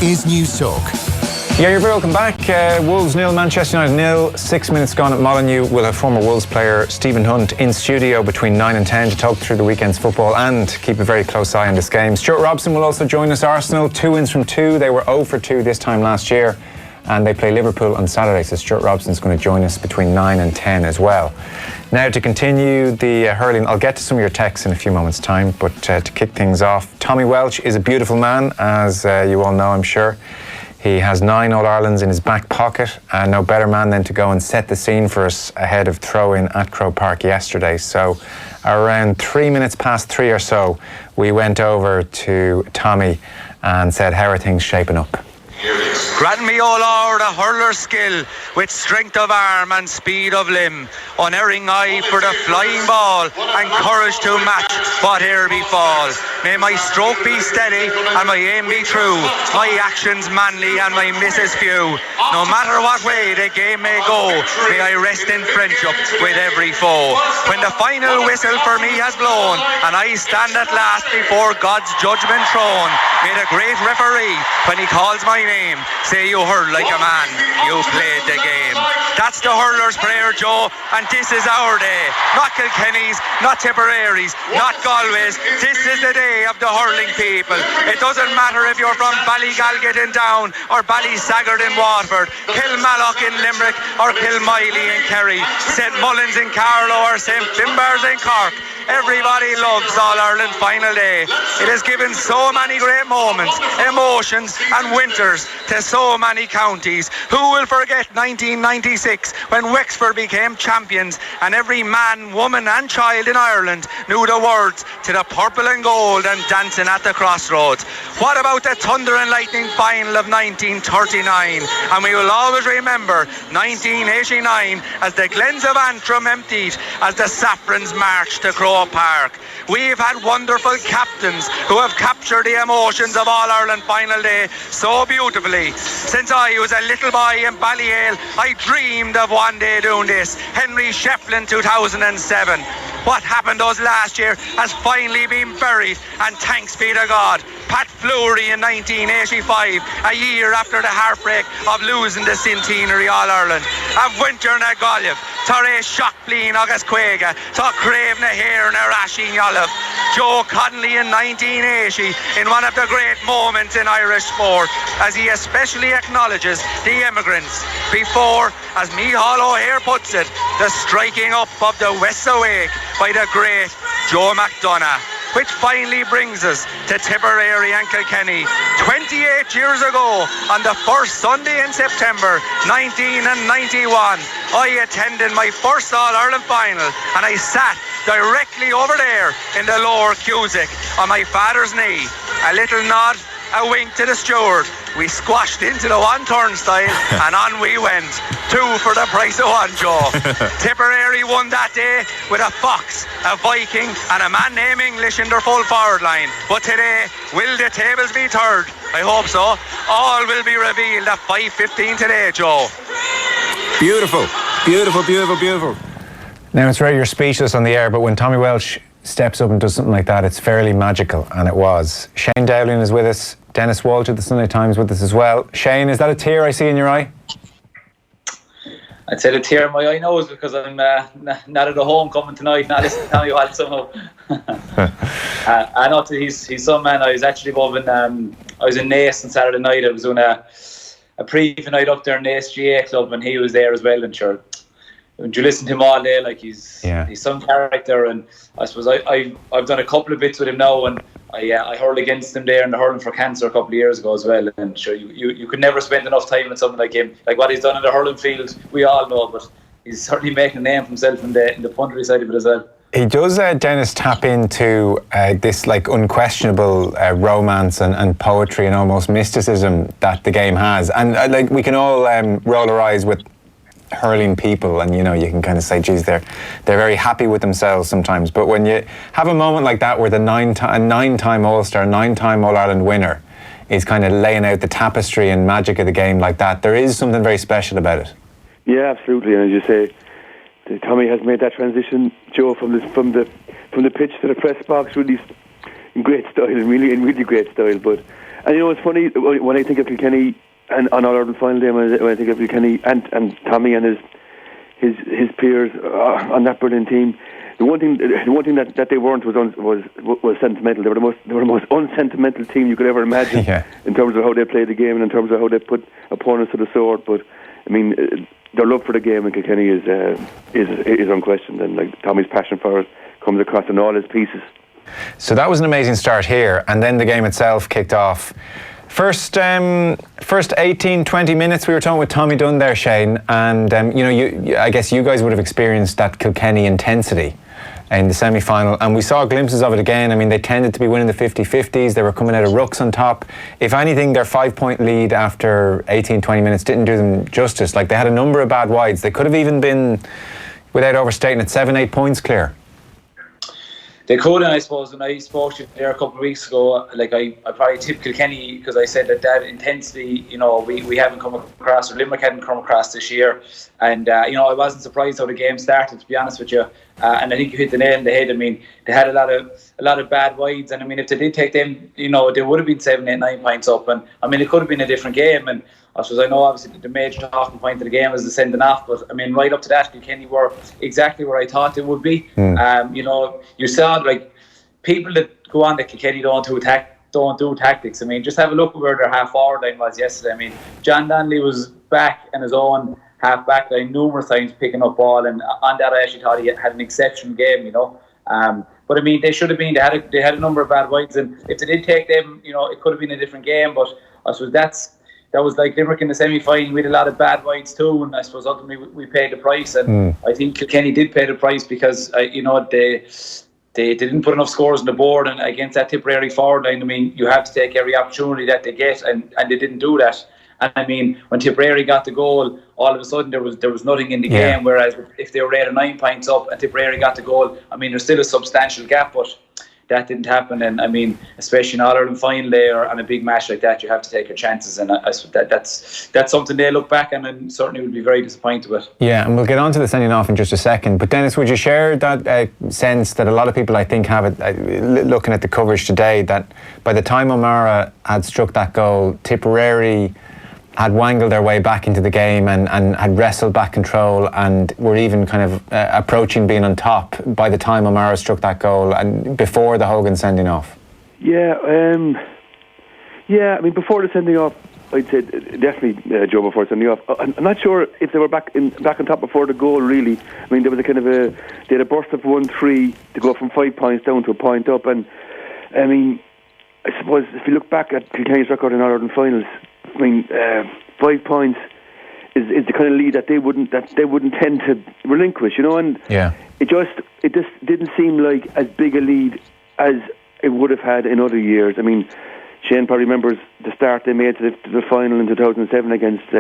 is News Talk. Yeah, you're very welcome back. Wolves 0, Manchester United 0. 6 minutes gone at Molyneux. We'll have former Wolves player Stephen Hunt in studio between 9 and 10 to talk through the weekend's football and keep a very close eye on this game. Stuart Robson will also join us. Arsenal, 2 wins from 2. They were 0 for 2 this time last year, and they play Liverpool on Saturday, so Stuart Robson's going to join us between 9 and 10 as well. Now, to continue the hurling, I'll get to some of your texts in a few moments' time, but to kick things off, Tommy Welch is a beautiful man, as you all know, I'm sure. He has 9 All-Irelands in his back pocket, and no better man than to go and set the scene for us ahead of throw-in at Croke Park yesterday. So around 3 minutes past 3 or so, we went over to Tommy and said, how are things shaping up? Grant me, O Lord, a hurler's skill, with strength of arm and speed of limb, unerring eye for the flying ball, and courage to match whate'er befall. May my stroke be steady and my aim be true, my actions manly and my misses few. No matter what way the game may go, may I rest in friendship with every foe. When the final whistle for me has blown, and I stand at last before God's judgment throne, may the great referee, when he calls my name, say you hurl like a man, you played the game. That's the hurler's prayer, Joe, and this is our day. Not Kilkenny's, not Tipperary's, not Galway's. This is the day of the hurling people. It doesn't matter if you're from Ballygalget in Down or Ballysaggart in Waterford, Kilmallock in Limerick or Kilmiley in Kerry, St Mullins in Carlow or St Finbarrs in Cork. Everybody loves All-Ireland Final Day. It has given so many great moments, emotions and winters to so many counties. Who will forget 1996 when Wexford became champions and every man, woman and child in Ireland knew the words to the purple and gold and dancing at the crossroads? What about the thunder and lightning final of 1939? And we will always remember 1989 as the glens of Antrim emptied as the Saffrons marched to Croke Park. We've had wonderful captains who have captured the emotions of All-Ireland Final Day so beautifully. Since I was a little boy in Ballyhale, I dreamed of one day doing this. Henry Shefflin 2007. What happened us last year has finally been buried, and thanks be to God. Pat Fleury in 1985, a year after the heartbreak of losing the centenary All-Ireland. A winter na Galway, Torre Shockblin agus Quega, Ta Crave na Hare na Rashi Olive. Joe Connolly in 1980, in one of the great moments in Irish sport, as he especially acknowledges the immigrants before, as Micheál O'Hare puts it, the striking up of the West Awake by the great Joe McDonagh. Which finally brings us to Tipperary and Kilkenny. 28 years ago, on the first Sunday in September 1991, I attended my first All-Ireland final, and I sat directly over there in the lower Cusack on my father's knee. A little nod, a wink to the steward. We squashed into the one turnstile and on we went. 2 for the price of 1, Joe. Tipperary won that day with a fox, a Viking and a man named English in their full forward line. But today, will the tables be turned? I hope so. All will be revealed at 5:15 today, Joe. Beautiful, beautiful, beautiful, beautiful. Now, it's rare you're speechless on the air, but when Tommy Welsh steps up and does something like that, it's fairly magical, and it was. Shane Dowling is with us. Denis Walsh of the Sunday Times with us as well. Shane, is that a tear I see in your eye? I'd say the tear in my eye nose because I'm not at the homecoming tonight, not listening to Tommy Walsh somehow. I know he's some man. I was actually above in I was in Naas on Saturday night. I was doing a preview night up there in Naas GA Club, and he was there as well. And sure, when you listen to him all day, like he's some character. And I suppose I've done a couple of bits with him now, and I hurled against him there in the Hurling for Cancer a couple of years ago as well. And sure, you could never spend enough time with someone like him. Like what he's done in the hurling field, we all know, but he's certainly making a name for himself in the puntery side of it as well. He does, Denis, tap into this like unquestionable romance and poetry and almost mysticism that the game has. And like we can all roll our eyes with hurling people, and you know, you can kind of say, geez, they're very happy with themselves sometimes. But when you have a moment like that where the nine-time All-Star, 9-time All-Ireland winner is kind of laying out the tapestry and magic of the game like that, there is something very special about it. Yeah, absolutely. And as you say, Tommy has made that transition, Joe, from the pitch to the press box really in great style, in really great style. But And you know, it's funny when I think of Kilkenny and on All-Ireland final day, when I think of Kilkenny and Tommy and his peers on that brilliant team. The one thing that they weren't was sentimental. They were the most unsentimental team you could ever imagine in terms of how they played the game and in terms of how they put opponents to the sword. But I mean, their love for the game in Kilkenny is unquestioned, and like Tommy's passion for it comes across in all his pieces. So that was an amazing start here, and then the game itself kicked off. First 18, 20 minutes, we were talking with Tommy Dunn there, Shane, and I guess you guys would have experienced that Kilkenny intensity in the semi-final, and we saw glimpses of it again. I mean, they tended to be winning the 50-50s. They were coming out of rucks on top. If anything, their 5-point lead after 18, 20 minutes didn't do them justice. Like, they had a number of bad wides. They could have even been, without overstating it, 7-8 points clear. They could, and I suppose when I spoke to you there a couple of weeks ago, like I probably tipped Kilkenny because I said that intensity, we haven't come across, or Limerick hadn't come across this year, and I wasn't surprised how the game started, to be honest with you. And I think you hit the nail on the head. I mean, they had a lot of bad wides, and I mean, if they did take them, they would have been 7, 8, 9 points up, and I mean, it could have been a different game. And I suppose I know obviously the major talking point of the game was the sending off, but I mean, right up to that, Kilkenny were exactly where I thought they would be. You saw like people that go on that Kilkenny don't do tactics. I mean, just have a look at where their half forward line was yesterday. I mean, John Donnelly was back in his own half back line numerous times picking up ball, and on that I actually thought he had an exceptional game. But I mean, they should have been. They had a number of bad wides, and if they did take them, it could have been a different game. But I suppose that was like Limerick in the semi-final. We had a lot of bad wides too, and I suppose ultimately we paid the price. And I think Kilkenny did pay the price because they didn't put enough scores on the board, and against that Tipperary forward line, I mean, you have to take every opportunity that they get, and they didn't do that. And I mean, when Tipperary got the goal, all of a sudden there was nothing in the game. Whereas if they were 8 or 9 points up and Tipperary got the goal, I mean, there's still a substantial gap, but that didn't happen. And I mean, especially in All-Ireland final day or on a big match like that, you have to take your chances, and that's something they look back and certainly would be very disappointed with. Yeah, and we'll get on to the sending off in just a second. But Dennis, would you share that sense that a lot of people, I think, have it, looking at the coverage today, that by the time O'Mara had struck that goal, Tipperary had wangled their way back into the game and had wrestled back control and were even kind of approaching being on top by the time O'Mara struck that goal and before the Hogan sending off? I mean, before the sending off, I'd say definitely Joe before sending off. I'm not sure if they were back on top before the goal, really. I mean, there was they had a burst of 1-3 to go from 5 points down to a point up, and I mean, I suppose if you look back at Kilkenny's record in All-Ireland finals, I mean, 5 points is the kind of lead that they wouldn't tend to relinquish, and it just didn't seem like as big a lead as it would have had in other years. I mean, Shane probably remembers the start they made to the final in 2007 against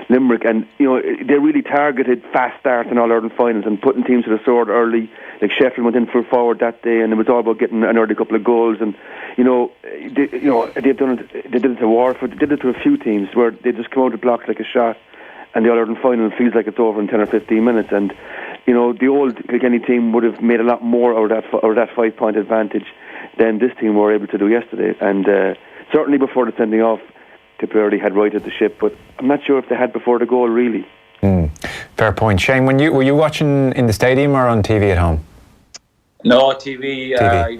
Limerick, and they really targeted fast starts in All-Ireland finals and putting teams to the sword early. Like Sheffield went in full forward that day, and it was all about getting an early couple of goals. And they've done it. They did it to Waterford. They did it to a few teams where they just come out of blocks like a shot, and the All-Ireland final feels like it's over in 10 or 15 minutes. And the old Kilkenny team would have made a lot more out of that 5 point advantage than this team were able to do yesterday. And certainly before the sending off, Tipperary had righted the ship, but I'm not sure if they had before the goal, really. Fair point. Shane, were you watching in the stadium or on TV at home? No, TV. I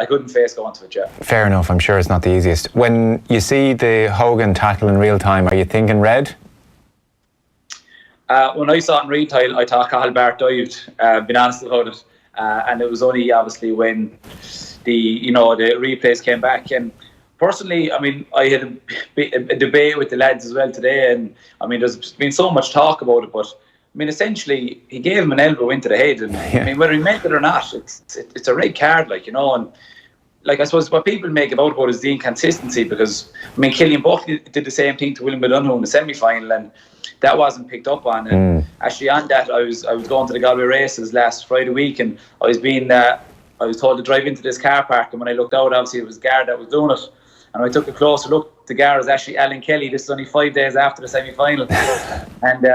couldn't face going to it yet. Fair enough. I'm sure it's not the easiest. When you see the Hogan tackle in real time, are you thinking red? When I saw it in real time, I thought Cathal Bart dived. Being honest about it, and it was only obviously when the replays came back. And personally, I mean, I had a debate with the lads as well today, and I mean, there's been so much talk about it, but I mean, essentially, he gave him an elbow into the head, and I mean, whether he meant it or not, it's a red card, and like I suppose what people make about is the inconsistency, because I mean, Killian Buckley did the same thing to William O'Donoghue in the semi-final, and that wasn't picked up on. And actually, on that, I was going to the Galway races last Friday week, and I was told to drive into this car park, and when I looked out, obviously it was Gar that was doing it. And I took a closer look. The Gar was actually Alan Kelly. This is only 5 days after the semi-final. And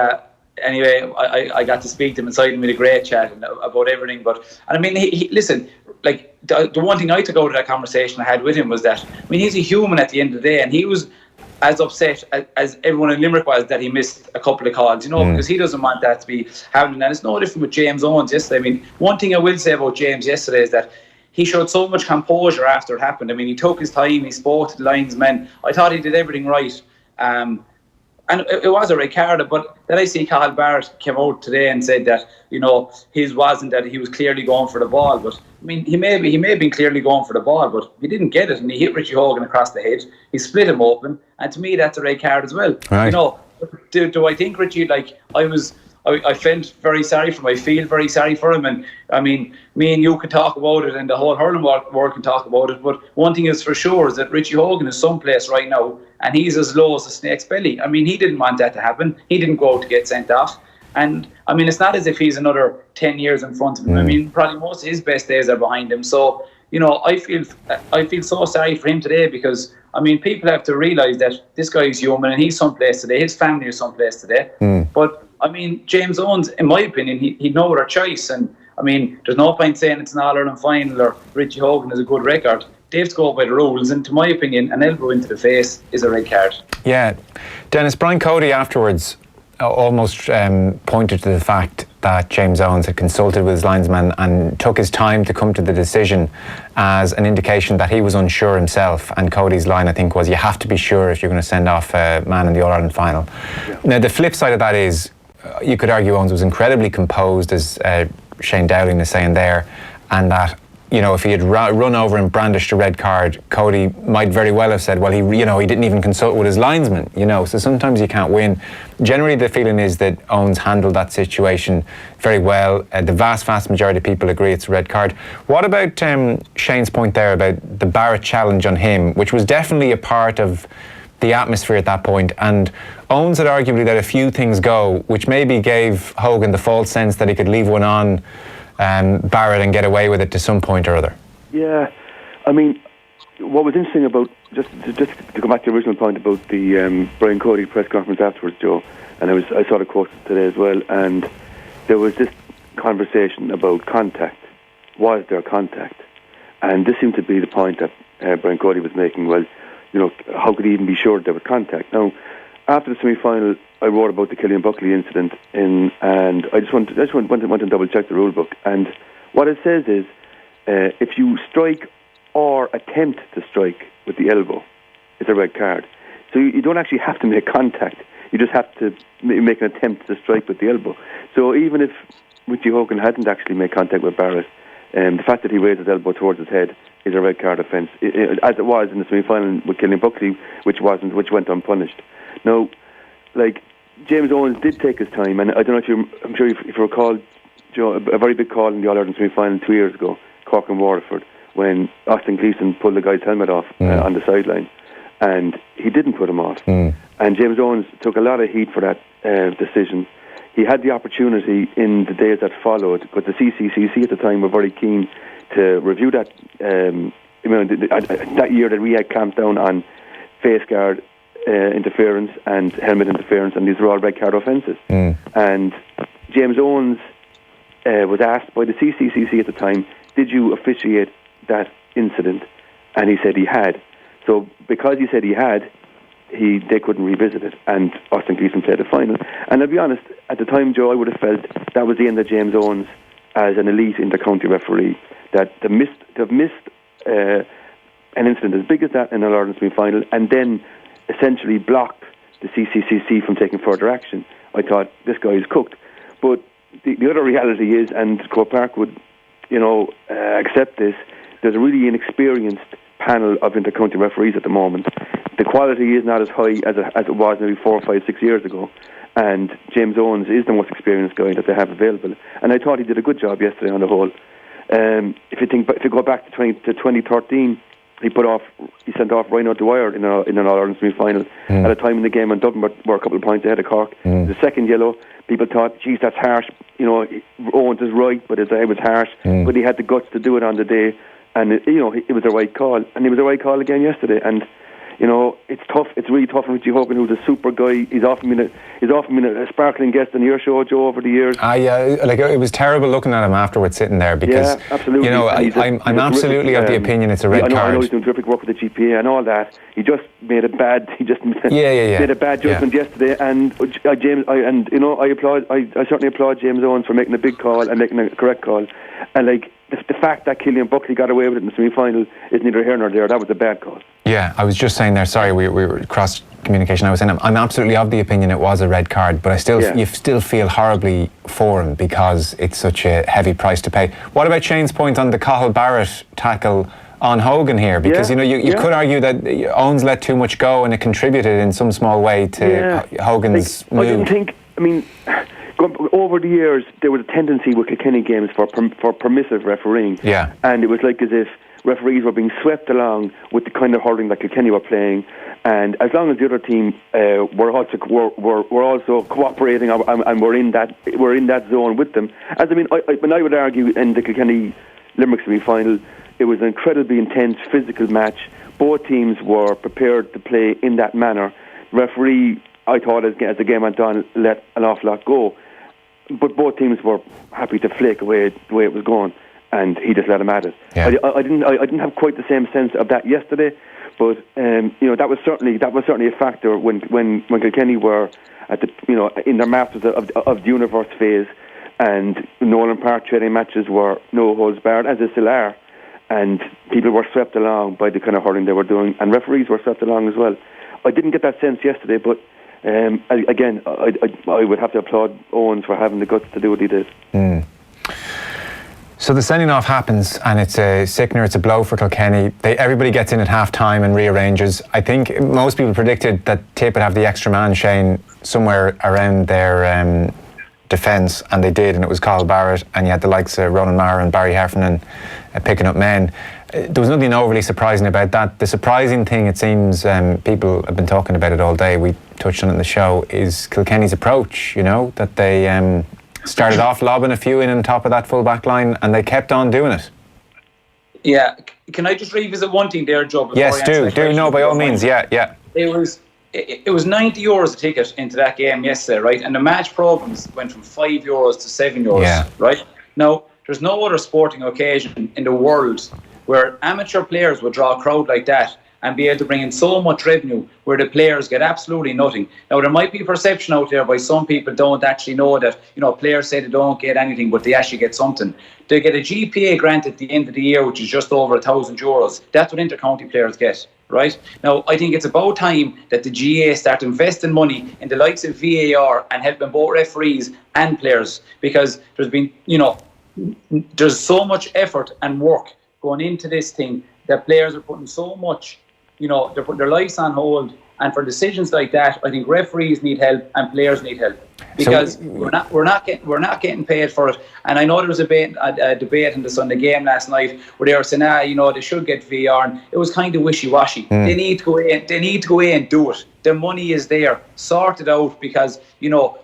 anyway, I got to speak to him inside and we had a great chat about everything. But and I mean, he listen, like the one thing I took out of that conversation I had with him was that, I mean, he's a human at the end of the day, and he was as upset as everyone in Limerick was that he missed a couple of calls, because he doesn't want that to be happening. And it's no different with James Owens yesterday. I mean, one thing I will say about James yesterday is that he showed so much composure after it happened. I mean, he took his time, he spoke to the linesmen. I thought he did everything right. And it was a red card, but then I see Cathal Barrett came out today and said that, his wasn't, that he was clearly going for the ball. But I mean, he may have been clearly going for the ball, but he didn't get it, and he hit Richie Hogan across the head. He split him open, and to me, that's a red card as well. Right. Do I think Richie, I felt very sorry for him. I feel very sorry for him. And I mean, me and you can talk about it, and the whole hurling world can talk about it. But one thing is for sure is that Richie Hogan is someplace right now, and he's as low as a snake's belly. I mean, he didn't want that to happen. He didn't go out to get sent off. And I mean, it's not as if he's another 10 years in front of him. I mean, probably most of his best days are behind him. So, I feel so sorry for him today, because I mean, people have to realise that this guy is human and he's someplace today. His family is someplace today. But I mean, James Owens, in my opinion, he'd no other choice. And I mean, there's no point saying it's an All-Ireland final or Richie Hogan has a good record. They have to go by the rules, and to my opinion, an elbow into the face is a red card. Yeah. Dennis, Brian Cody afterwards almost pointed to the fact that James Owens had consulted with his linesman and took his time to come to the decision as an indication that he was unsure himself. And Cody's line, I think, was, you have to be sure if you're going to send off a man in the All-Ireland final. Yeah. Now, the flip side of that is, you could argue Owens was incredibly composed, as Shane Dowling is saying there, and that, if he had run over and brandished a red card, Cody might very well have said, well, he didn't even consult with his linesman, so sometimes you can't win. Generally, the feeling is that Owens handled that situation very well. The vast majority of people agree it's a red card. What about Shane's point there about the Barrett challenge on him, which was definitely a part of the atmosphere at that point, and Owens had arguably let a few things go, which maybe gave Hogan the false sense that he could leave one on Barrett and get away with it to some point or other. Yeah, I mean, what was interesting about, just to go back to the original point about the Brian Cody press conference afterwards, Joe, and I saw the quote today as well, and there was this conversation about contact. Was there contact? And this seemed to be the point that Brian Cody was making. Well, how could he even be sure there was contact? Now, after the semi-final, I wrote about the Killian Buckley incident, and I just want to double check the rule book. And what it says is, if you strike or attempt to strike with the elbow, it's a red card. So you don't actually have to make contact. You just have to make an attempt to strike with the elbow. So even if Richie Hogan hadn't actually made contact with Barrett, the fact that he raised his elbow towards his head is a red card offence, as it was in the semi-final with Killian Buckley, which went unpunished. Now, James Owens did take his time, and I don't know I'm sure if you recall, Joe, a very big call in the All-Ireland semi-final 2 years ago, Cork and Waterford, when Austin Gleeson pulled the guy's helmet off on the sideline, and he didn't put him off. And James Owens took a lot of heat for that decision. He had the opportunity in the days that followed, but the CCCC at the time were very keen to review that. That year that we had clamped down on face guard interference and helmet interference, and these were all red card offences. And James Owens was asked by the CCCC at the time, did you officiate that incident? And he said he had. So because he said he had, they couldn't revisit it, and Austin Gleeson played the final. And I'll be honest, at the time, Joe, I would have felt that was the end of James Owens as an elite inter-county referee, that they've missed an incident as big as that in an All-Ireland semi-final, and then essentially blocked the CCCC from taking further action. I thought, this guy is cooked. But the other reality is, and Croke Park would, accept this, there's a really inexperienced panel of inter-county referees at the moment. The quality is not as high as it was maybe 4, 5, 6 years ago. And James Owens is the most experienced guy that they have available. And I thought he did a good job yesterday on the whole. If you go back to 2013, he sent off Rhino Dwyer in an All-Ireland semi-final at a time in the game when Dublin were a couple of points ahead of Cork. The second yellow, people thought, geez, that's harsh. Owens is right, but it was harsh. But he had the guts to do it on the day, and it was the right call. And it was the right call again yesterday. And You know, it's tough. It's really tough. And Richie Hogan, who's a super guy, he's often been a sparkling guest on your show, Joe, over the years. It was terrible looking at him afterwards sitting there because, yeah, absolutely. You know, I'm absolutely of the opinion it's a red card. I know he's doing terrific work with the GPA and all that. He just made a bad. He just made a bad judgment yesterday. And James, I certainly applaud James Owens for making a big call and making a correct call. And like the fact that Killian Buckley got away with it in the semi-final is neither here nor there. That was a bad call. Yeah, I was just saying there. Sorry, we were cross communication. I was saying I'm absolutely of the opinion it was a red card, but you still feel horribly for him because it's such a heavy price to pay. What about Shane's point on the Cathal Barrett tackle on Hogan here? Because you could argue that Owens let too much go and it contributed in some small way to Hogan's move. I didn't think. I mean, over the years there was a tendency with Kilkenny games for permissive refereeing. Yeah, and it was like as if referees were being swept along with the kind of hurling that Kilkenny were playing, and as long as the other team were also cooperating and were in that zone with them. As I would argue in the Kilkenny Limerick semi-final, it was an incredibly intense physical match. Both teams were prepared to play in that manner. The referee, I thought, as the game went on, let an awful lot go, but both teams were happy to flake away the way it was going. And he just let him at it. Yeah. I didn't have quite the same sense of that yesterday, but that was certainly a factor when Kilkenny were at in their Masters of the Universe phase, and Nolan Park training matches were no holds barred, as they still are, and people were swept along by the kind of hurling they were doing, and referees were swept along as well. I didn't get that sense yesterday, but again, I would have to applaud Owens for having the guts to do what he did. Mm. So the sending off happens, and it's a sickener, it's a blow for Kilkenny. Everybody gets in at half time and rearranges. I think most people predicted that Tip would have the extra man, Shane, somewhere around their defence, and they did, and it was Cathal Barrett, and you had the likes of Ronan Maher and Barry Heffernan picking up men. There was nothing overly surprising about that. The surprising thing, it seems, people have been talking about it all day, we touched on it in the show, is Kilkenny's approach, that they started off lobbing a few in on top of that full back line, and they kept on doing it. Yeah, can I just revisit one thing there, Joe? Yes, do. No, by all means, yeah. It was €90 a ticket into that game yesterday, right? And the match programs went from €5 to €7, right? Now, there's no other sporting occasion in the world where amateur players would draw a crowd like that and be able to bring in so much revenue where the players get absolutely nothing. Now, there might be a perception out there by some people don't actually know that, players say they don't get anything, but they actually get something. They get a GPA grant at the end of the year, which is just over €1,000. That's what inter-county players get, right? Now, I think it's about time that the GA start investing money in the likes of VAR and helping both referees and players, because there's been, there's so much effort and work going into this thing that players are putting so much, they're putting their lives on hold, and for decisions like that, I think referees need help and players need help, because we're not getting paid for it. And I know there was a debate in the Sunday game last night where they were saying, they should get VR, and it was kind of wishy-washy. They need to go in and do it. The money is there, sort it out, because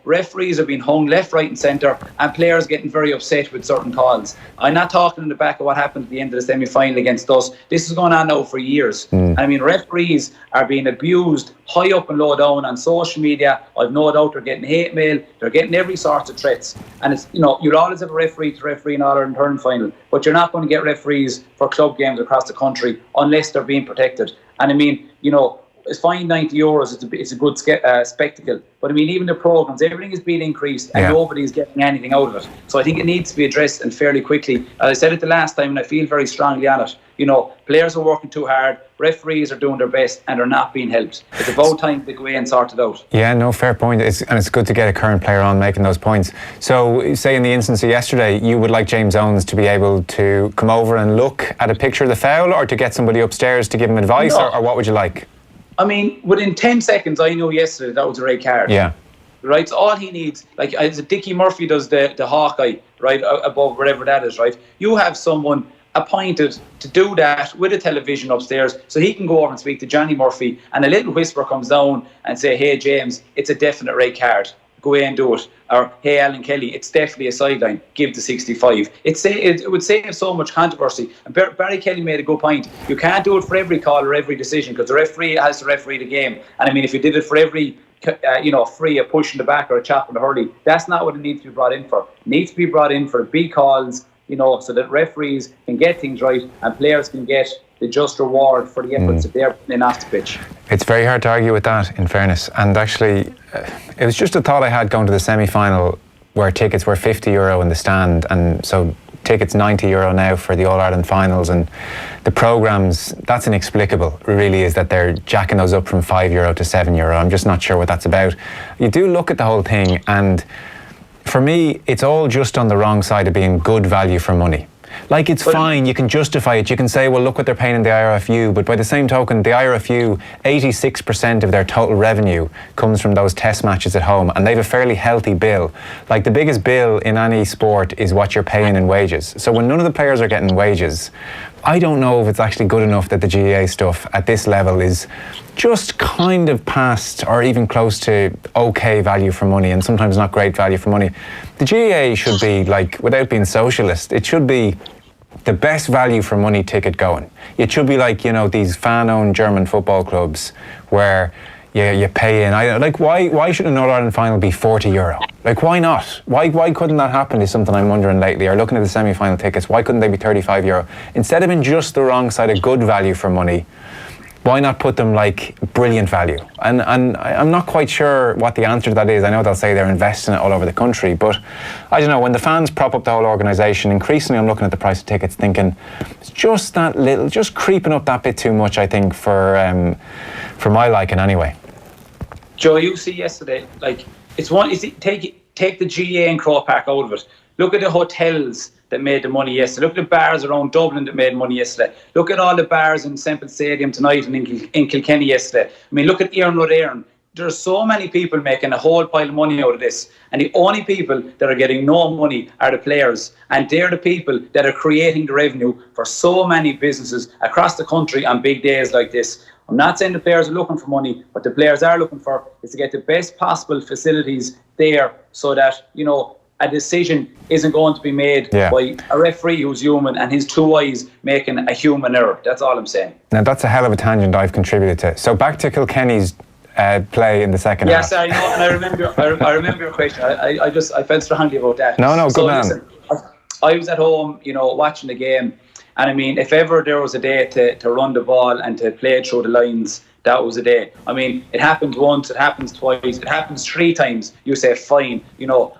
referees are being hung left, right and centre, and players getting very upset with certain calls. I'm not talking in the back of what happened at the end of the semi-final against us. This is going on now for years. I mean, referees are being abused high up and low down on social media. I've no doubt they're getting hate mail, they're getting every sort of threats, and it's you'll always have a referee to referee in All-Ireland Hurling final, but you're not going to get referees for club games across the country unless they're being protected. And I mean, it's fine, €90, it's a good spectacle. But I mean, even the programmes, everything is being increased and nobody's getting anything out of it. So I think it needs to be addressed, and fairly quickly. As I said it the last time, and I feel very strongly on it. Players are working too hard, referees are doing their best, and they're not being helped. It's about time to go away and sort it out. Yeah, no, fair point. And it's good to get a current player on making those points. So, say in the instance of yesterday, you would like James Owens to be able to come over and look at a picture of the foul, or to get somebody upstairs to give him advice, or what would you like? I mean, within 10 seconds, I knew yesterday that was a red card. Yeah. Right, so all he needs, like as Dickie Murphy does the Hawkeye, right, above wherever that is, right? You have someone appointed to do that with a television upstairs, so he can go over and speak to Johnny Murphy, and a little whisper comes down and say, hey, James, it's a definite red card. go away and do it. Or, hey, Alan Kelly, it's definitely a sideline, give the 65. It would save so much controversy. And Barry Kelly made a good point. You can't do it for every call or every decision, because the referee has to referee the game. And I mean, if you did it for every free, a push in the back or a chop in the hurley, that's not what it needs to be brought in for. It needs to be brought in for big calls, so that referees can get things right and players can get the just reward for the efforts that they're putting in off the pitch. It's very hard to argue with that, in fairness. And actually, it was just a thought I had going to the semi-final, where tickets were €50 in the stand, and so tickets €90 now for the All-Ireland finals, and the programmes, that's inexplicable, really, is that they're jacking those up from €5 to €7. I'm just not sure what that's about. You do look at the whole thing, and for me, it's all just on the wrong side of being good value for money. Like, it's fine, you can justify it, you can say, well, look what they're paying in the IRFU, but by the same token, the IRFU, 86% of their total revenue comes from those test matches at home, and they have a fairly healthy bill. Like, the biggest bill in any sport is what you're paying in wages. So when none of the players are getting wages, I don't know if it's actually good enough that the GAA stuff at this level is just kind of past or even close to okay value for money, and sometimes not great value for money. The GAA should be, like, without being socialist, it should be the best value for money ticket going. It should be like, these fan-owned German football clubs where you pay in. Why should an All-Ireland final be €40? Like, why not? Why couldn't that happen is something I'm wondering lately. Or looking at the semi-final tickets, why couldn't they be €35? Instead of being just the wrong side of good value for money, why not put them like brilliant value? And I'm not quite sure what the answer to that is. I know they'll say they're investing it all over the country, but I don't know, when the fans prop up the whole organisation, increasingly I'm looking at the price of tickets thinking it's just that little, just creeping up that bit too much, I think, for my liking anyway. Joe, you see yesterday, like, take the GA and Croke Park out of it. Look at the hotels that made the money yesterday. Look at the bars around Dublin that made money yesterday. Look at all the bars in Semple Stadium tonight and in Kilkenny yesterday. I mean, look at Éireann. There's so many people making a whole pile of money out of this. And the only people that are getting no money are the players. And they're the people that are creating the revenue for so many businesses across the country on big days like this. I'm not saying the players are looking for money. What the players are looking for is to get the best possible facilities there so that, a decision isn't going to be made by a referee who's human and his two eyes making a human error. That's all I'm saying. Now, that's a hell of a tangent I've contributed to. So back to Kilkenny's play in the second half. Yes, I know, and I remember your question. I felt strongly about that. No, good man. Listen, I was at home, watching the game, and I mean, if ever there was a day to run the ball and to play it through the lines, that was a day. I mean, it happens once, it happens twice, it happens 3 times. You say, fine.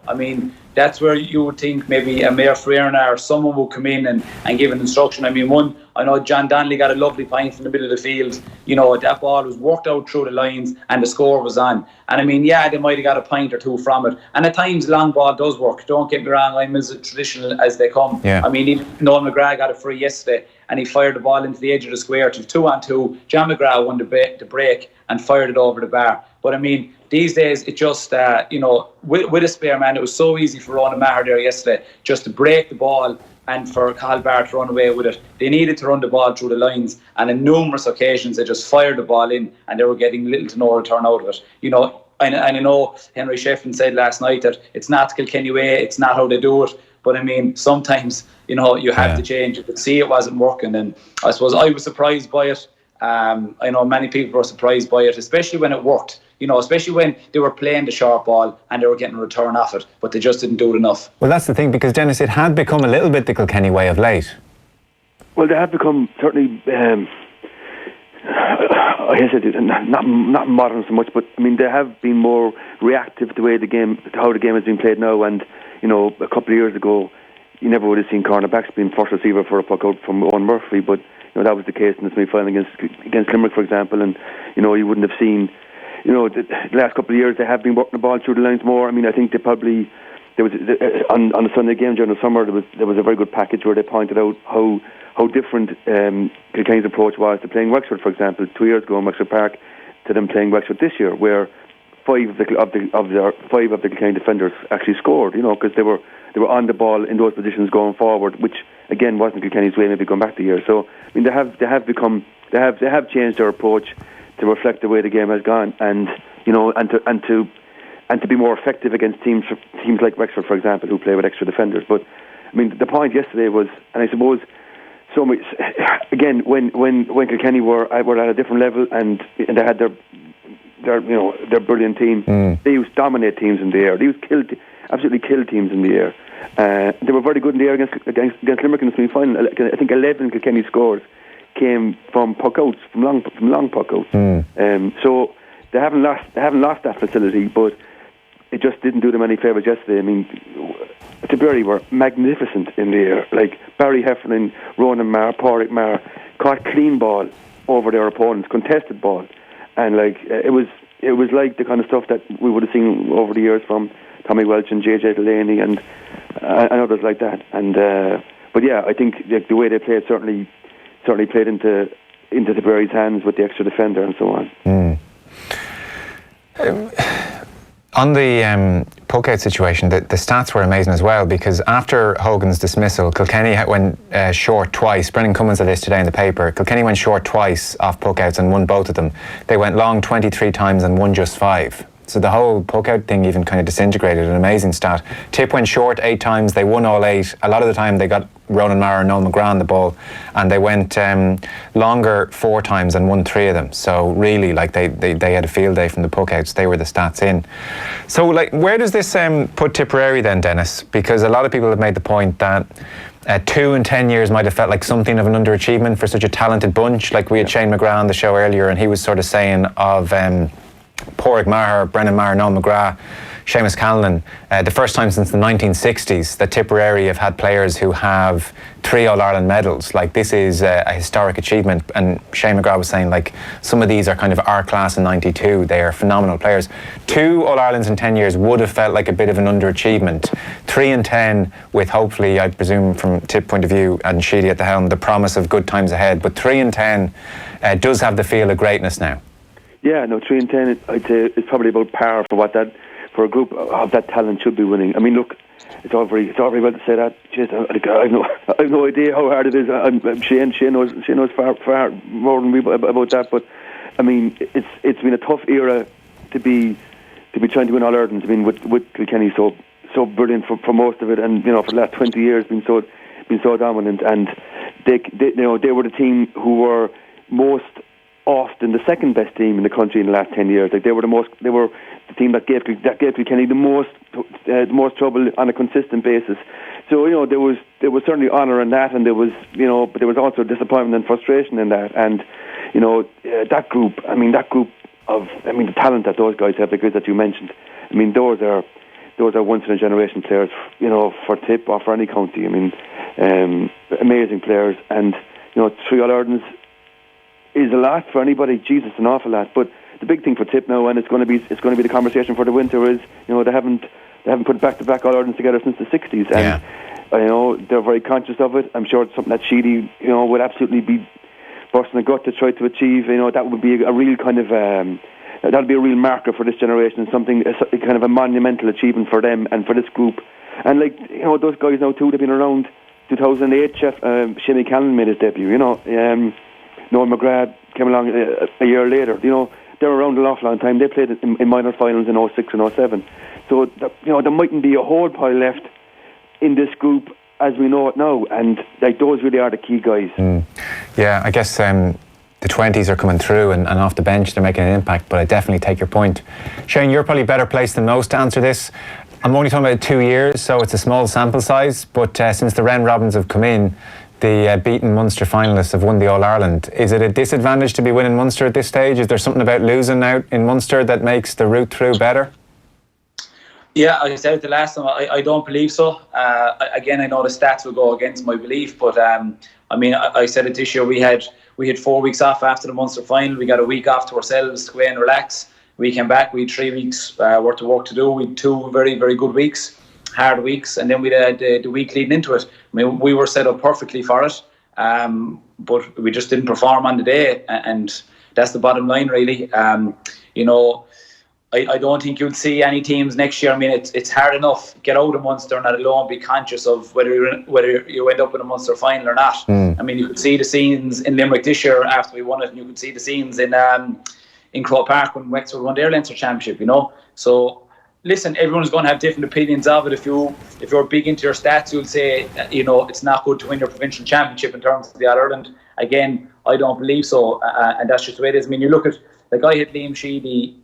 I mean, that's where you would think maybe a Mayor Freerna or someone would come in and give an instruction. I mean, I know John Donnelly got a lovely point from the middle of the field. That ball was worked out through the lines and the score was on. And I mean, they might have got a point or two from it. And at times, long ball does work. Don't get me wrong, I'm as traditional as they come. Yeah. I mean, even Noel McGrath got a free yesterday and he fired the ball into the edge of the square to 2-on-2. John McGrath won the break and fired it over the bar. But I mean, these days, it just, with a spare man, it was so easy for Ronan Maher there yesterday just to break the ball and for Cathal Barr to run away with it. They needed to run the ball through the lines, and on numerous occasions, they just fired the ball in and they were getting little to no return out of it. And I know Henry Shefflin said last night that it's not Kilkenny way, it's not how they do it. But I mean, sometimes, you have to change. You could see it wasn't working, and I suppose I was surprised by it. I know many people were surprised by it, especially when it worked. Especially when they were playing the short ball and they were getting a return off it, but they just didn't do it enough. Well, that's the thing, because Denis, it had become a little bit the Kilkenny way of late. Well, they have become certainly, I guess not modern so much, but I mean, they have been more reactive to the way how the game has been played now. And a couple of years ago, you never would have seen cornerbacks being first receiver for a puck out from Owen Murphy, but that was the case in the semi-final against Limerick, for example. And you wouldn't have seen. The last couple of years they have been working the ball through the lines more. I mean, I think there was on the Sunday game during the summer there was a very good package where they pointed out how different Kilkenny's approach was to playing Wexford, for example, 2 years ago in Wexford Park, to them playing Wexford this year, where 5 of the Kilkenny defenders actually scored. Because they were on the ball in those positions going forward, which again wasn't Kilkenny's way maybe going back the year. So I mean, they have changed their approach to reflect the way the game has gone, and to and to be more effective against teams like Wexford, for example, who play with extra defenders. But I mean, the point yesterday was, and I suppose so much again when Kilkenny were at a different level and they had their brilliant team. They used to dominate teams in the air. They used to absolutely kill teams in the air. They were very good in the air against Limerick in the semi-final. I think 11 Kilkenny scores came from puck outs, from long puck outs. So they haven't lost that facility, but it just didn't do them any favours yesterday. I mean, Tipperary were magnificent in the air. Like Barry Heffernan, Ronan Maher, Pádraig Maher caught clean ball over their opponents, contested ball, and like it was like the kind of stuff that we would have seen over the years from Tommy Welch and JJ Delaney and others like that. And but yeah, I think like, the way they played certainly played into Tipperary's hands with the extra defender and so on. On the puck-out situation, the stats were amazing as well, because after Hogan's dismissal, Kilkenny went short twice. Brendan Cummins said this today in the paper. Kilkenny went short twice off puck-outs and won both of them. They went long 23 times and won just 5. So the whole puck-out thing even kind of disintegrated. An amazing stat. Tip went short 8 times. They won all 8. A lot of the time they got Ronan Maher and Noel McGrath on the ball, and they went longer 4 times and won 3 of them. So really, like they had a field day from the puck-outs. They were the stats in. So like, where does this put Tipperary then, Denis? Because a lot of people have made the point that 2 and 10 years might have felt like something of an underachievement for such a talented bunch. Like we had Shane McGrath on the show earlier, and he was sort of saying of Pádraig Maher, Brennan Maher, Noel McGrath, Seamus Callan, the first time since the 1960s that Tipperary have had players who have 3 All-Ireland medals. Like, this is a historic achievement. And Shane McGrath was saying, like, some of these are kind of our class in 92. They are phenomenal players. 2 All-Irelands in 10 years would have felt like a bit of an underachievement. 3 and 10 with, hopefully, I presume from Tip point of view, and Sheedy at the helm, the promise of good times ahead. But 3 and 10 does have the feel of greatness now. Yeah, no, 3 and 10, I'd say it's probably about par for a group of that talent should be winning. I mean, look, it's all very well to say that. Jeez, I've no idea how hard it is. Shane knows far more than me about that. But I mean, it's been a tough era to be trying to win all Irelands. I mean, with Kilkenny so brilliant for most of it, and for the last 20 years been so dominant, and they were the team who were most often the second best team in the country in the last 10 years. Like they were the team that gave Kilkenny the most trouble on a consistent basis. So there was certainly honour in that, and there was but there was also disappointment and frustration in that. And that group of the talent that those guys have, the guys that you mentioned. I mean, those are once in a generation players. For Tip or for any county. I mean, amazing players, and 3 All-Irelands is a lot for anybody. Jesus, an awful lot. But the big thing for Tip now, and it's going to be the conversation for the winter, is they haven't put back-to-back All-Irelands together since the 60s, and they're very conscious of it. I'm sure it's something that Sheedy would absolutely be busting a gut to try to achieve. That would be a real kind of that would be a real marker for this generation, something kind of a monumental achievement for them and for this group. And like those guys now too, they've been around. 2008, Shimmy Callan made his debut. Noel McGrath came along a year later. They're around an awful long time. They played in minor finals in 06 and 07. So there mightn't be a whole pile left in this group as we know it now, and like those really are the key guys. Yeah, I guess the 20s are coming through, and off the bench they're making an impact. But I definitely take your point. Shane, you're probably better placed than most to answer this. I'm only talking about 2 years, so it's a small sample size. But since the Ren Robins have come in, the beaten Munster finalists have won the All-Ireland. Is it a disadvantage to be winning Munster at this stage? Is there something about losing out in Munster that makes the route through better? Yeah, I said it the last time, I don't believe so. Again, I know the stats will go against my belief, but I said it this year, we had 4 weeks off after the Munster final. We got a week off to ourselves to go and relax. We came back, we had 3 weeks worth of work to do. We had 2 very, very good weeks, hard weeks, and then we had the week leading into it. I mean, we were set up perfectly for it, but we just didn't perform on the day, and that's the bottom line, really. I don't think you'll see any teams next year. I mean, it's hard enough get out of Munster and let alone be conscious of whether you end up in a Munster final or not. I mean, you could see the scenes in Limerick this year after we won it, and you could see the scenes in Croke Park when Wexford won their Leinster Championship. So listen, everyone's going to have different opinions of it. If you're big into your stats, you'll say, it's not good to win your provincial championship in terms of the All-Ireland. Again, I don't believe so, and that's just the way it is. I mean, you look at, like, I hit Liam Sheedy,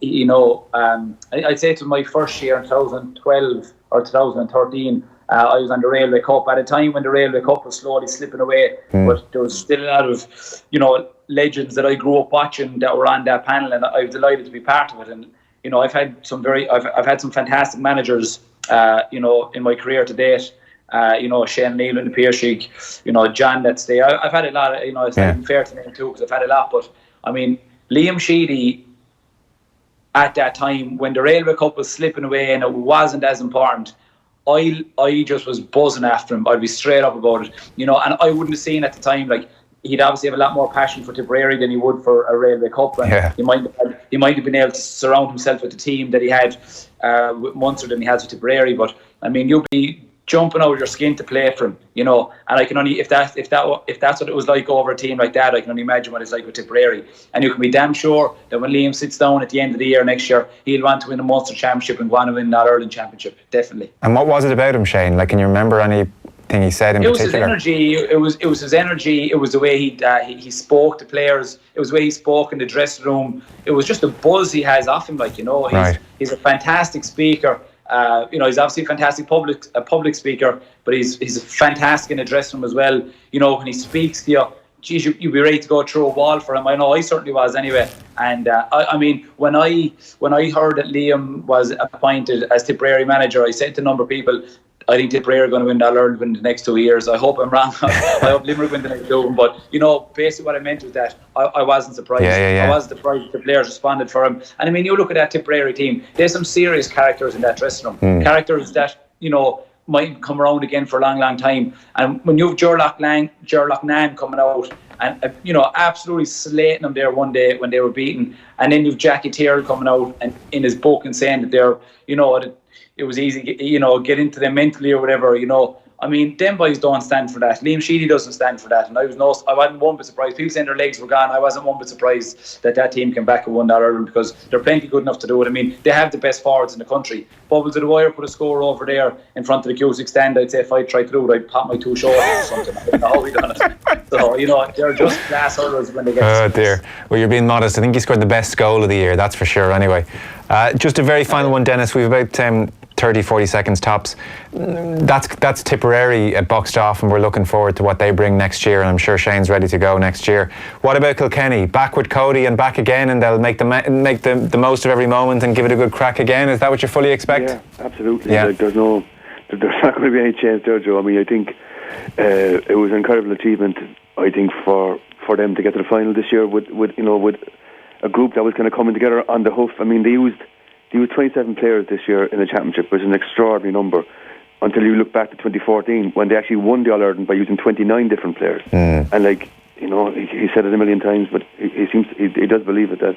I'd say to my first year in 2012 or 2013, I was on the Railway Cup at a time when the Railway Cup was slowly slipping away, but there was still a lot of, legends that I grew up watching that were on that panel, and I was delighted to be part of it. And I've had some fantastic managers, in my career to date. Shane Neal in the Piercing, John that's there. I've had a lot of, it's not even fair to name too, because I've had a lot. But I mean, Liam Sheedy at that time when the Railway Cup was slipping away and it wasn't as important, I just was buzzing after him. I'd be straight up about it, and I wouldn't have seen at the time, like, he'd obviously have a lot more passion for Tipperary than he would for a Railway Cup, and he might have been able to surround himself with the team that he had with Munster than he has with Tipperary. But I mean, you'll be jumping out of your skin to play for him, and I can only, if that's what it was like over a team like that, I can only imagine what it's like with Tipperary. And you can be damn sure that when Liam sits down at the end of the year next year, he'll want to win a Munster Championship and want to win that All-Ireland Championship, definitely. And what was it about him, Shane? Like, can you remember anything he said in particular? It was his energy. It was his energy. It was the way he spoke to players. It was the way he spoke in the dressing room. It was just the buzz he has off him. Like, he's a fantastic speaker. He's obviously a fantastic public speaker, but he's fantastic in the dressing room as well. When he speaks to you, geez, you'd be ready to go through a wall for him. I know I certainly was anyway. And I mean, when I heard that Liam was appointed as Tipperary manager, I said to a number of people, I think Tipperary are going to win the All-Ireland in the next 2 years. I hope I'm wrong. I hope Limerick win the next 2. But, basically what I meant was that I wasn't surprised. I wasn't surprised the players responded for him. And I mean, you look at that Tipperary team, there's some serious characters in that dressing room. Characters that, might come around again for a long, long time. And when you have Gerlach Nan coming out and, absolutely slating them there one day when they were beaten. And then you've Jackie Tyrrell coming out and in his book and saying that they're, it was easy, get into them mentally or whatever, I mean, them boys don't stand for that. Liam Sheedy doesn't stand for that. And I wasn't one bit surprised. People saying their legs were gone. I wasn't one bit surprised that team came back and won that Ireland, because they're plenty good enough to do it. I mean, they have the best forwards in the country. Bubbles of the Wire put a score over there in front of the Cusick stand. I'd say if I tried to do it, I'd pop my 2 shoulders or something. I don't know how we done it. So, they're just class hurlers when they get Oh dear. Well, you're being modest. I think he scored the best goal of the year, that's for sure. Anyway, just a very final one, Dennis. We've about 30-40 seconds tops. That's Tipperary boxed off, and we're looking forward to what they bring next year, and I'm sure Shane's ready to go next year. What about Kilkenny? Back with Cody and back again, and they'll make the most of every moment and give it a good crack again. Is that what you fully expect? Yeah, absolutely. Yeah. Like, there's not going to be any change there, Joe. I mean, I think it was an incredible achievement, I think, for them to get to the final this year with a group that was kind of coming together on the hoof. I mean, they used 27 players this year in the championship, which is an extraordinary number, until you look back to 2014 when they actually won the All-Ireland by using 29 different players. And he said it a million times, but he does believe it, that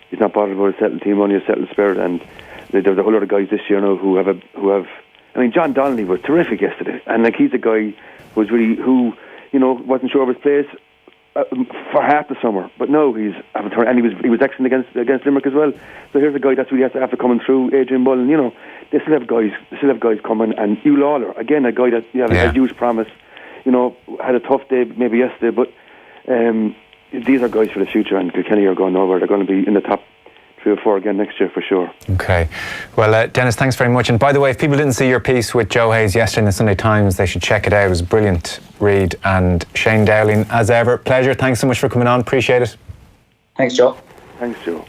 he's not bothered about a settled team, only a settled spirit. And there's a whole lot of guys this year now who have. I mean, John Donnelly was terrific yesterday, and he's a guy who wasn't sure of his place for half the summer, but no, he's and he was excellent against Limerick as well. So here's a guy that's really after coming through. Adrian Mullen, they still have guys coming, and Hugh Lawler, again, a guy that had huge promise. Had a tough day maybe yesterday, but these are guys for the future, and Kilkenny are going nowhere. They're going to be in the top 3 or 4 again next year for sure. Okay. Well, Dennis, thanks very much. And by the way, if people didn't see your piece with Joe Hayes yesterday in the Sunday Times, they should check it out. It was a brilliant read. And Shane Dowling, as ever, pleasure. Thanks so much for coming on. Appreciate it. Thanks, Joe. Thanks, Joe.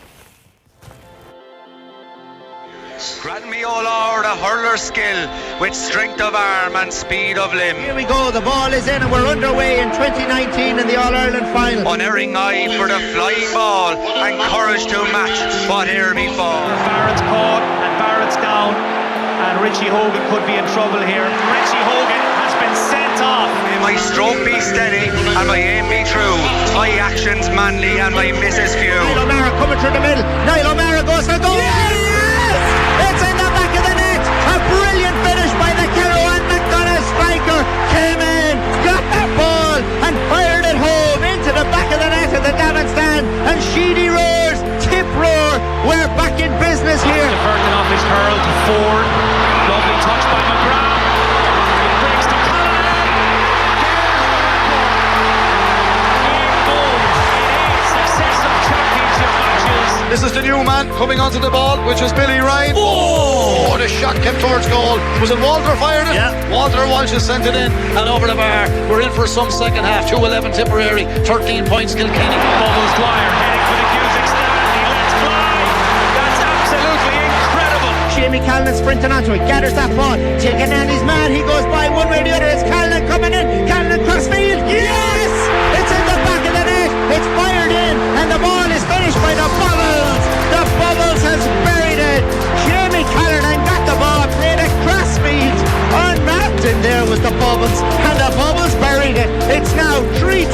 Grant me, O Lord, a hurler's skill with strength of arm and speed of limb. Here we go, the ball is in and we're underway in 2019 in the All-Ireland final. Unerring eye for the flying ball and courage to match whate'er befall. Barrett's caught and Barrett's down, and Richie Hogan could be in trouble here. Richie Hogan has been sent off. May my stroke be steady and my aim be true, my actions manly and my misses few. Niall O'Meara coming through the middle. Niall O'Meara goes for goal. It's in the back of the net. A brilliant finish by the Kilroe and McDonagh striker. Came in, got that ball and fired it home into the back of the net of the Davin stand. And Sheedy roars, Tip roar. We're back in business here. Diverting off his hurl to coming onto the ball, which was Billy Ryan. Oh, the shot came towards goal. Was it Walter fired it? Yeah. Walter Walsh has sent it in and over the bar. We're in for some second half. 2-11 Tipperary, 13 points Kilkenny. Bubbles Dwyer heading for the Cusick stand. He lets fly. That's absolutely incredible. Jamie Callan sprinting onto it, gathers that ball, taking down his man, he goes by one way or the other. It's Callan coming in, Callan across field, yes! It's in the back of the net, it's fired in, and the ball is finished by the Bubbles. The Bubbles has buried it. Jamie Callan got the ball, played it cross field, unmapped, and there was the Bubbles, and the Bubbles buried it. It's now 3-12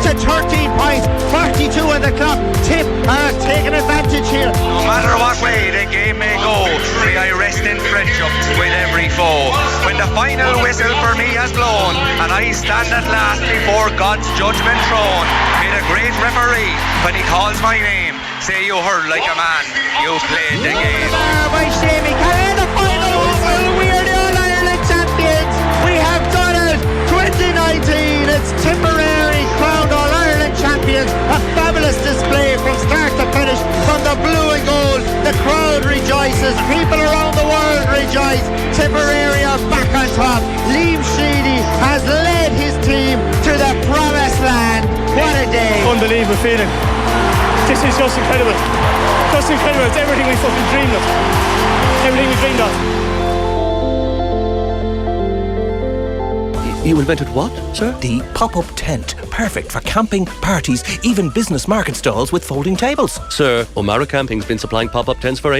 to 13 points, 42 on the clock. Tip are taking advantage here. No matter what way the game may go, may I rest in friendship with every foe. When the final whistle for me has blown, and I stand at last before God's judgment throne, may the great referee, when he calls my name, say you heard like a man, you played the game. By Jamie Callan, the final whistle. We are the All-Ireland champions. We have done it. 2019. It's Tipperary crowned All-Ireland champions. A fabulous display from start to finish. From the blue and gold, the crowd rejoices. People around the world rejoice. Tipperary are back on top. Liam Sheedy has led his team to the promised land. What a day. Unbelievable feeling. This is just incredible. Just incredible. It's everything we fucking dreamed of. Everything we dreamed of. You invented what, sir? The pop-up tent. Perfect for camping, parties, even business market stalls with folding tables. Sir, O'Mara Camping's been supplying pop-up tents for ages.